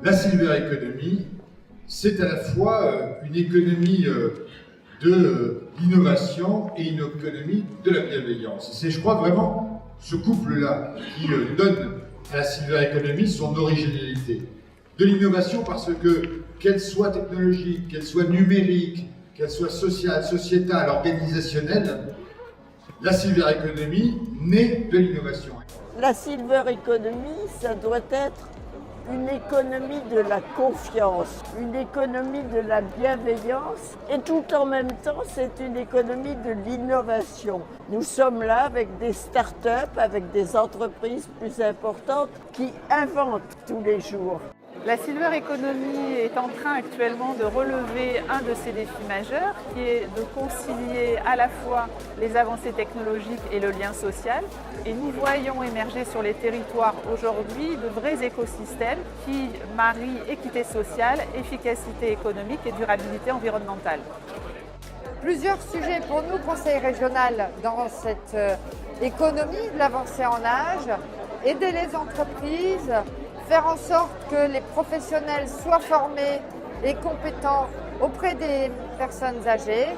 La Silver Economy, c'est à la fois une économie de l'innovation et une économie de la bienveillance. C'est, je crois, vraiment ce couple-là qui donne à la Silver Economy son originalité. De l'innovation parce que, qu'elle soit technologique, qu'elle soit numérique, qu'elle soit sociale, sociétale, organisationnelle, la Silver Economy naît de l'innovation. La Silver Economy, ça doit être une économie de la confiance, une économie de la bienveillance et tout en même temps, c'est une économie de l'innovation. Nous sommes là avec des start-up, avec des entreprises plus importantes qui inventent tous les jours. La Silver Economy est en train actuellement de relever un de ses défis majeurs qui est de concilier à la fois les avancées technologiques et le lien social. Et nous voyons émerger sur les territoires aujourd'hui de vrais écosystèmes qui marient équité sociale, efficacité économique et durabilité environnementale. Plusieurs sujets pour nous, conseil régional, dans cette économie de l'avancée en âge, aider les entreprises, faire en sorte que les professionnels soient formés et compétents auprès des personnes âgées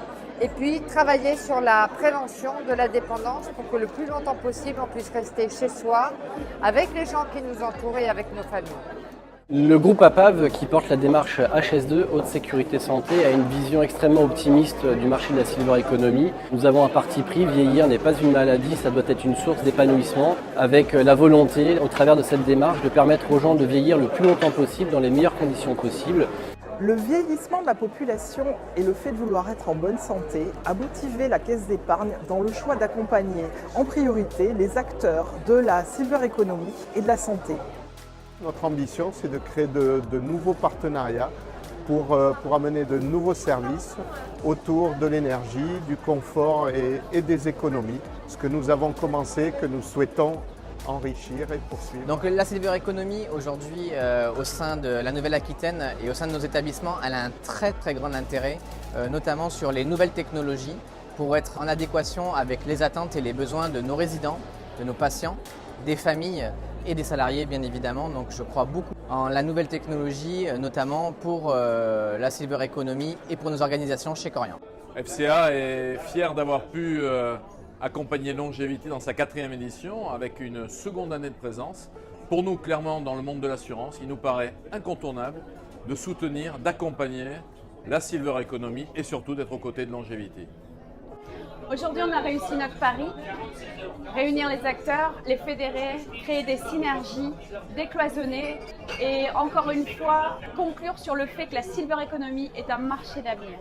et puis travailler sur la prévention de la dépendance pour que le plus longtemps possible on puisse rester chez soi avec les gens qui nous entourent et avec nos familles. Le groupe APAV, qui porte la démarche HS2, Haute Sécurité Santé, a une vision extrêmement optimiste du marché de la Silver Economy. Nous avons un parti pris, vieillir n'est pas une maladie, ça doit être une source d'épanouissement, avec la volonté, au travers de cette démarche, de permettre aux gens de vieillir le plus longtemps possible, dans les meilleures conditions possibles. Le vieillissement de la population et le fait de vouloir être en bonne santé a motivé la Caisse d'épargne dans le choix d'accompagner en priorité les acteurs de la Silver Economy et de la santé. Notre ambition, c'est de créer de nouveaux partenariats pour amener de nouveaux services autour de l'énergie, du confort et des économies. Ce que nous avons commencé, que nous souhaitons enrichir et poursuivre. Donc la Silver Economy aujourd'hui au sein de la Nouvelle-Aquitaine et au sein de nos établissements, elle a un très grand intérêt, notamment sur les nouvelles technologies pour être en adéquation avec les attentes et les besoins de nos résidents, de nos patients, des familles et des salariés bien évidemment. Donc je crois beaucoup en la nouvelle technologie, notamment pour la Silver Economy et pour nos organisations chez Corian. FCA est fier d'avoir pu accompagner Longevity dans sa 4e édition avec une seconde année de présence. Pour nous, clairement, dans le monde de l'assurance, il nous paraît incontournable de soutenir, d'accompagner la Silver Economy et surtout d'être aux côtés de Longevity. Aujourd'hui, on a réussi notre pari, réunir les acteurs, les fédérer, créer des synergies, décloisonner et encore une fois conclure sur le fait que la Silver Economy est un marché d'avenir.